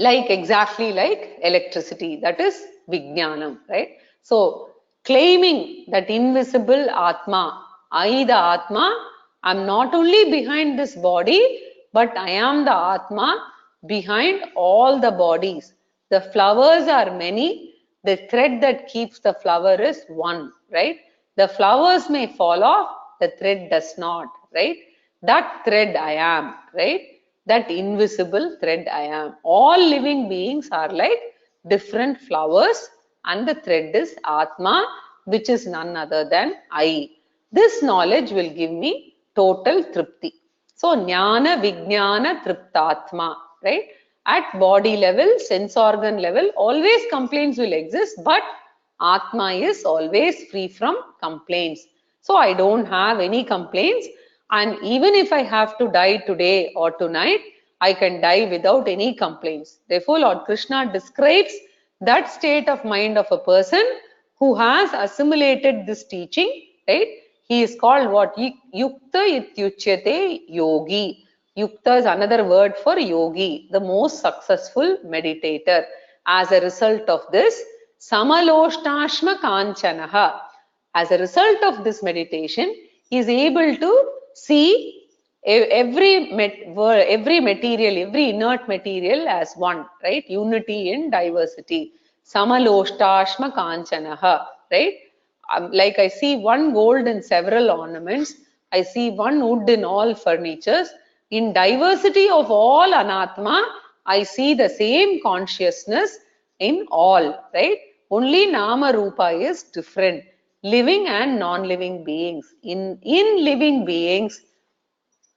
exactly like electricity, that is Vijnanam, right? So, claiming that invisible Atma, I the Atma, I am not only behind this body, but I am the Atma behind all the bodies. The flowers are many, the thread that keeps the flower is one, right? The flowers may fall off, the thread does not, right? That thread I am, right? That invisible thread I am. All living beings are like different flowers and the thread is Atma, which is none other than I. This knowledge will give me total tripti. So jnana vijnana triptatma, right? At body level, sense organ level, always complaints will exist, but Atma is always free from complaints. So I don't have any complaints. And even if I have to die today or tonight, I can die without any complaints. Therefore, Lord Krishna describes that state of mind of a person who has assimilated this teaching, right? He is called what? Yukta ityuchyate yogi. Yukta is another word for yogi, the most successful meditator. As a result of this, Samaloshtashma Kanchanaha. As a result of this meditation, he is able to see every material, every inert material as one, right? Unity in diversity. Samaloshtashma Kanchanaha, right? Like I see one gold in several ornaments, I see one wood in all furnitures. In diversity of all anatma, I see the same consciousness in all, right? Only nama rupa is different. Living and non-living beings. In living beings,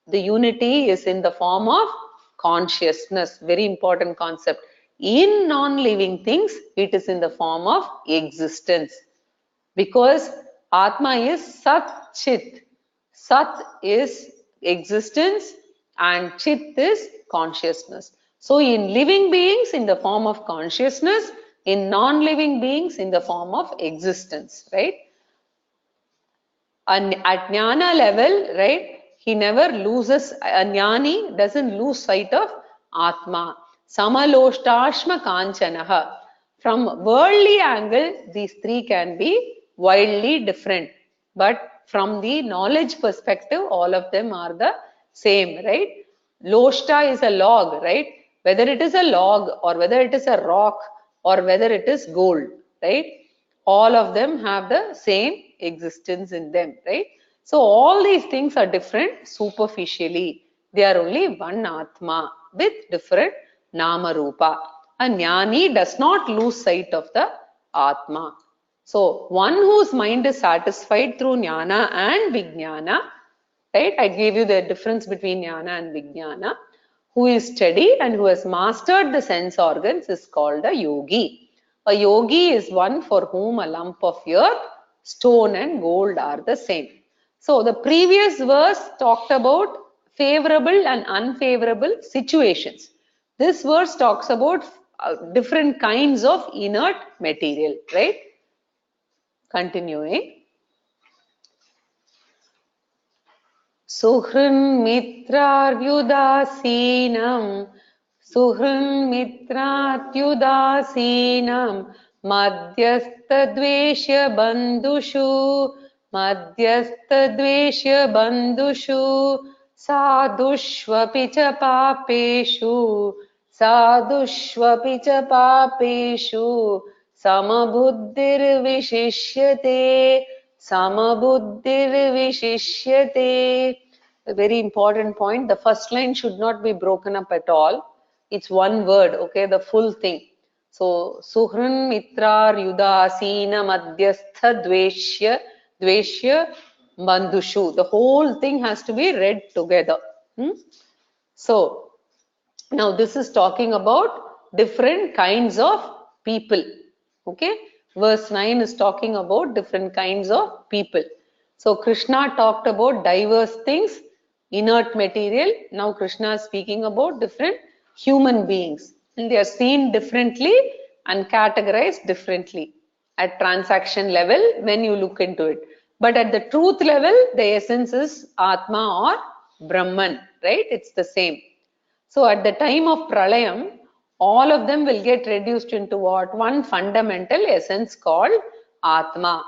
the unity is in the form of consciousness. Very important concept. In non-living things, it is in the form of existence. Because Atma is Sat Chit. Sat is existence and Chit is consciousness. So in living beings in the form of consciousness, in non-living beings in the form of existence, right? And at jnana level, right, he never loses, a jnani doesn't lose sight of Atma. Samaloshtashma Kanchanaha. From worldly angle, these three can be wildly different. But from the knowledge perspective, all of them are the same, right? Loshta is a log, right? Whether it is a log or whether it is a rock or whether it is gold, right? All of them have the same existence in them, right? So all these things are different superficially. They are only one Atma with different Nama Rupa. A Jnani does not lose sight of the Atma. So one whose mind is satisfied through Jnana and Vijnana, right? I gave you the difference between Jnana and Vijnana. Who is steady and who has mastered the sense organs is called a yogi. A yogi is one for whom a lump of earth, stone and gold are the same. So the previous verse talked about favorable and unfavorable situations. This verse talks about different kinds of inert material, right? Continuing. Suhrin mitratyudasinam madhyastha bandhushu sadhushvapi cha papeshu samabuddhir vishishyate. A very important point. The first line should not be broken up at all. It's one word, okay, the full thing. So, Suhrin Mitrar Yudasina Madhyastha Dveshya Bandhushu. The whole thing has to be read together. So, now this is talking about different kinds of people. Okay, verse 9 is talking about different kinds of people. So Krishna talked about diverse things, inert material. Now Krishna is speaking about different human beings, and they are seen differently and categorized differently at transaction level when you look into it. But at the truth level, the essence is Atma or Brahman, right? It's the same. So at the time of Pralayam, all of them will get reduced into what? One fundamental essence called Atma.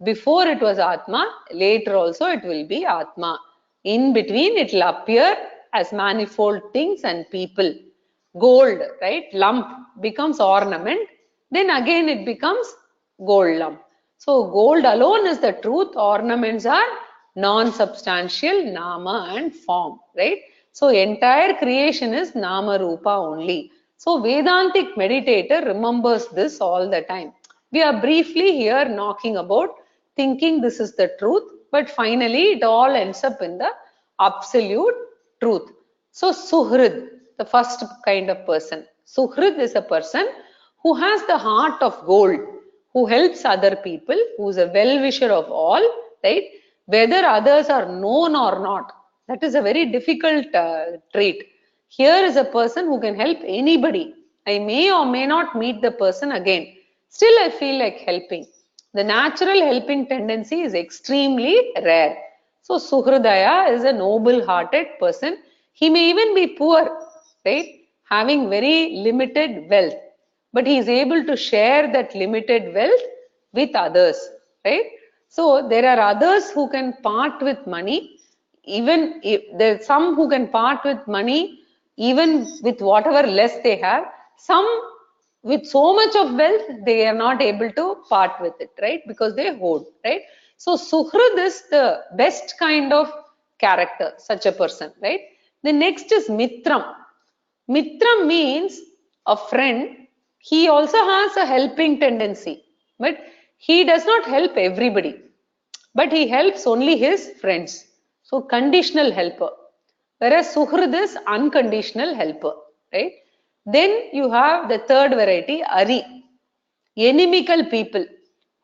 Before it was Atma, later also it will be Atma. In between it will appear as manifold things and people. Gold, right? Lump becomes ornament. Then again it becomes gold lump. So gold alone is the truth. Ornaments are non-substantial, nama and form, right? So entire creation is nama rupa only. So Vedantic meditator remembers this all the time. We are briefly here knocking about thinking this is the truth, but finally it all ends up in the absolute truth. So Suhrid, the first kind of person. Suhrid is a person who has the heart of gold, who helps other people, who is a well-wisher of all, right? Whether others are known or not, that is a very difficult trait. Here is a person who can help anybody. I may or may not meet the person again. Still, I feel like helping. The natural helping tendency is extremely rare. So, Suhridaya is a noble-hearted person. He may even be poor, right? Having very limited wealth. But he is able to share that limited wealth with others, right? So, there are others who can part with money. Even if there are some who can part with money, even with whatever less they have. Some with so much of wealth, they are not able to part with it, right? Because they hoard, right? So Suhrid is the best kind of character, such a person, right? The next is Mitram. Mitram means a friend. He also has a helping tendency, but he does not help everybody, but he helps only his friends. So conditional helper. Whereas Suhrid is unconditional helper, right? Then you have the third variety, Ari. Inimical people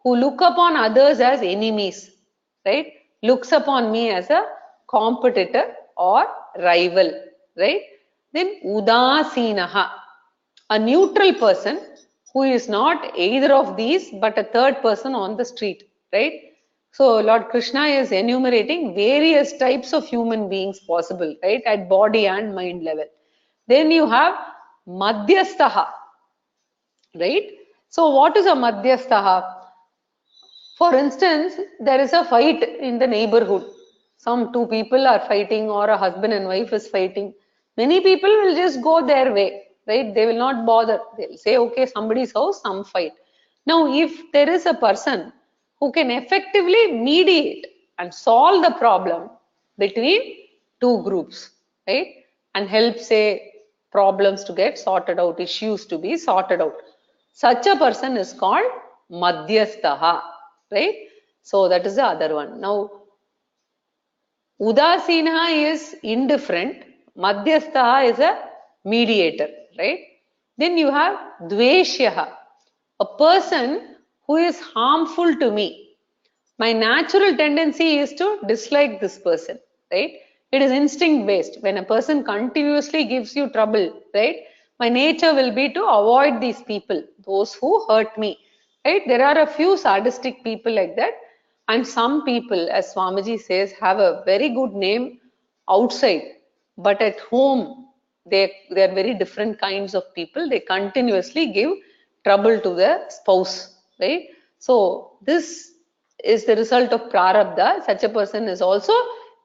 who look upon others as enemies, right? Looks upon me as a competitor or rival, right? Then Udasinaha, a neutral person who is not either of these but a third person on the street, right? So Lord Krishna is enumerating various types of human beings possible, right? At body and mind level. Then you have Madhyastaha, right? So what is a Madhyastaha? For instance, there is a fight in the neighborhood. Some two people are fighting or a husband and wife is fighting. Many people will just go their way, right? They will not bother. They'll say, okay, somebody's house, some fight. Now, if there is a person who can effectively mediate and solve the problem between two groups, right? And help, say, problems to get sorted out, issues to be sorted out. Such a person is called Madhyastaha, right? So that is the other one. Now, Udasina is indifferent. Madhyastha is a mediator, right? Then you have Dveshyaha, a person who is harmful to me. My natural tendency is to dislike this person, right? It is instinct based. When a person continuously gives you trouble, right? My nature will be to avoid these people, those who hurt me, right? There are a few sadistic people like that. And some people, as Swamiji says, have a very good name outside, but at home they are very different kinds of people. They continuously give trouble to the spouse, right? So this is the result of prarabdha. Such a person is also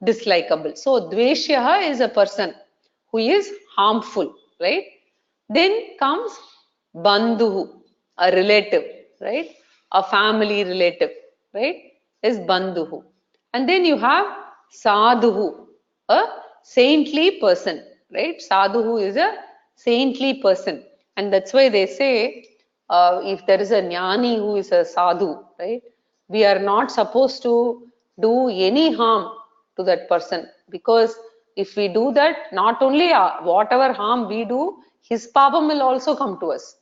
dislikable. So dveshyaha is a person who is harmful, right? Then comes bandhu, a relative, right? A family relative, right? Is bandhu. And then you have sadhu, a saintly person, right? Sadhu is a saintly person. And that's why they say, if there is a jnani who is a sadhu, right? We are not supposed to do any harm to that person, because if we do that, not only whatever harm we do, his papam will also come to us.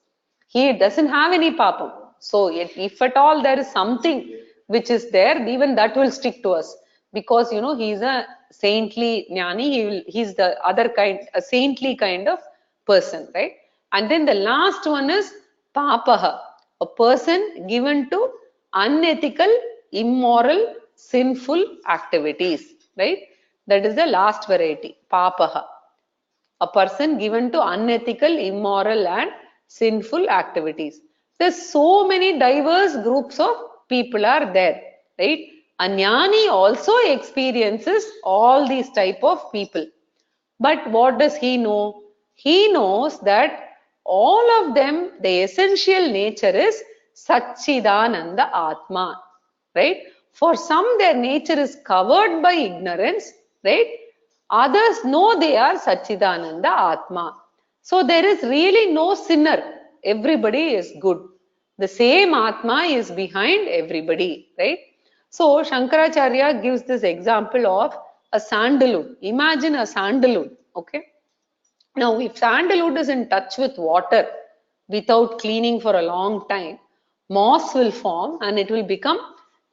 He doesn't have any papam. So if at all there is something which is there, even that will stick to us, because he is a saintly jnani. He's the other kind, a saintly kind of person, right? And then the last one is papaha, a person given to unethical, immoral, sinful activities, right? That is the last variety, papaha, a person given to unethical, immoral and sinful activities. There's so many diverse groups of people are there, right? A jnani also experiences all these type of people. But what does he know? He knows that all of them, the essential nature is Satchidananda Atma, right? For some, their nature is covered by ignorance, right? Others know they are Satchidananda Atma. So there is really no sinner. Everybody is good. The same Atma is behind everybody, right? So Shankaracharya gives this example of a sandalwood. Imagine a sandalwood, okay? Now, if sandalwood is in touch with water without cleaning for a long time, moss will form and it will become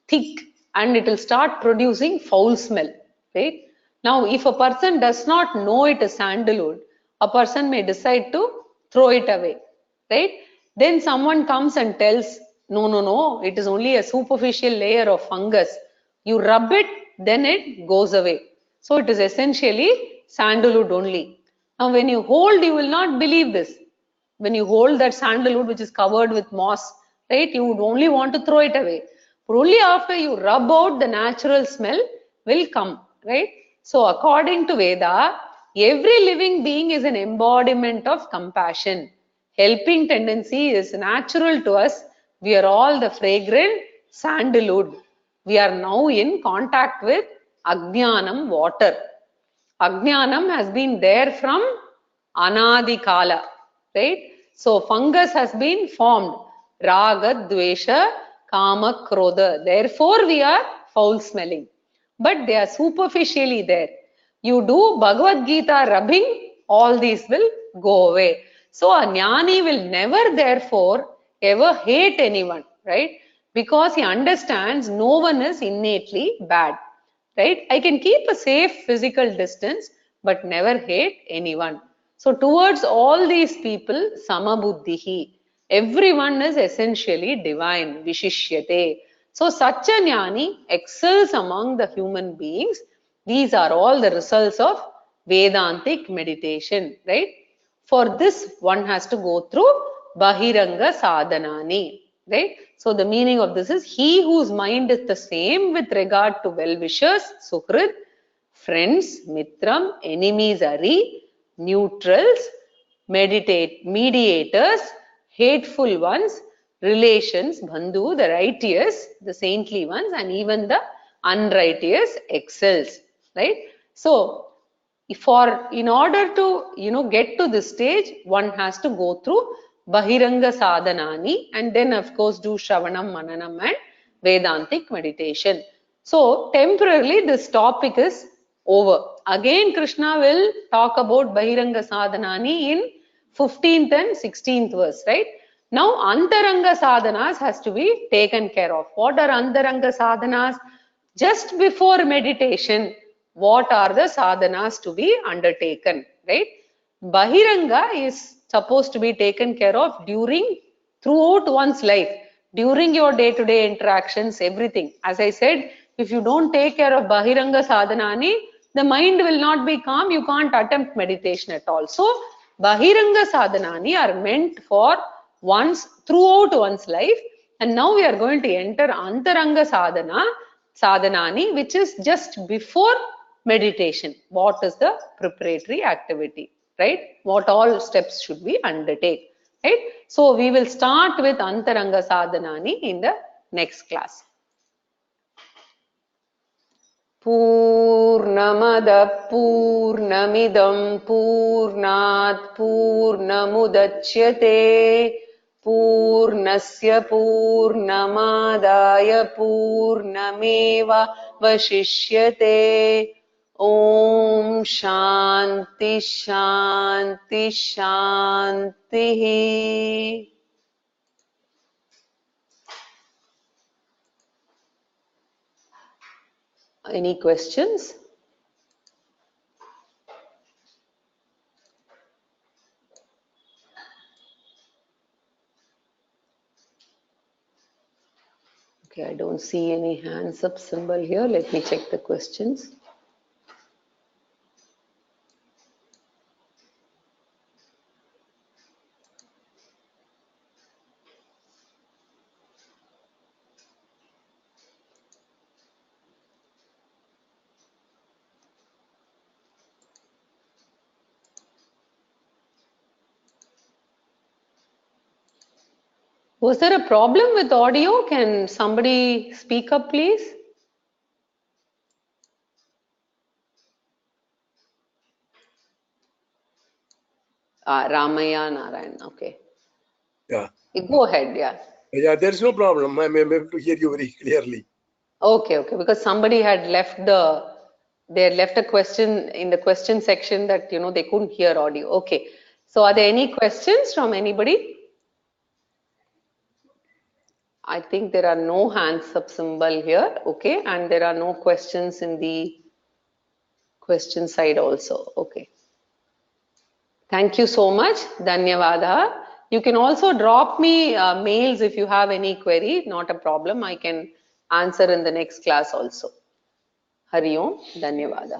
thick and it will start producing foul smell, right? Now, if a person does not know it is sandalwood, a person may decide to throw it away, right? Then someone comes and tells, no, no, no, it is only a superficial layer of fungus. You rub it, then it goes away. So it is essentially sandalwood only. Now, when you hold, you will not believe this. When you hold that sandalwood which is covered with moss, right, you would only want to throw it away. But only after you rub out, the natural smell will come, right? So, according to Veda, every living being is an embodiment of compassion. Helping tendency is natural to us. We are all the fragrant sandalwood. We are now in contact with Ajnanam, water. Ajnanam has been there from Anadi Kala, right? So fungus has been formed. Raga, Dvesha, Kama, Krodha. Therefore we are foul smelling. But they are superficially there. You do Bhagavad-gita rubbing, all these will go away. So a jnani will never therefore ever hate anyone, right? Because he understands no one is innately bad. Right? I can keep a safe physical distance, but never hate anyone. So towards all these people, samabuddhihi, everyone is essentially divine, vishishyate. So such a jnani excels among the human beings. These are all the results of Vedantic meditation, right? For this, one has to go through Bahiranga Sadhanani, right? So the meaning of this is he whose mind is the same with regard to well-wishers, Suhrid, friends, Mitram, enemies, Ari, neutrals, mediators, hateful ones, relations, Bandhu, the righteous, the saintly ones, and even the unrighteous excels, right? So in order to get to this stage, one has to go through Bahiranga Sadhanani and then of course do Shravanam, Mananam and Vedantic meditation. So temporarily this topic is over. Again Krishna will talk about Bahiranga Sadhanani in 15th and 16th verse, right? Now Antaranga Sadhanas has to be taken care of. What are Antaranga Sadhanas? Just before meditation, what are the sadhanas to be undertaken, right? Bahiranga is supposed to be taken care of throughout one's life, during your day-to-day interactions, everything. As I said, if you don't take care of Bahiranga Sadhanani, the mind will not be calm, you can't attempt meditation at all. So bahiranga sadhanani are meant for throughout one's life, and now we are going to enter antaranga sadhanani, which is just before meditation. What is the preparatory activity, right? What all steps should we undertake, right? So we will start with antaranga sadhanani in the next class. Purnamada Purnamidam Purnat Purnamudachyate Purnasya Purnamadaya Purnameva Vashishyate. Om Shanti Shanti Shanti. Any questions? Okay, I don't see any hands up symbol here. Let me check the questions. Was there a problem with audio? Can somebody speak up, please? Ramaya Narayan, okay. Yeah. Go ahead, yeah. Yeah, there's no problem. I'm able to hear you very clearly. Okay, because somebody had left a question in the question section that, they couldn't hear audio. Okay. So are there any questions from anybody? I think there are no hands up symbol here. Okay. And there are no questions in the question side also. Okay. Thank you so much. Dhanyavada. You can also drop me mails if you have any query. Not a problem. I can answer in the next class also. Hari Om. Dhanyavada.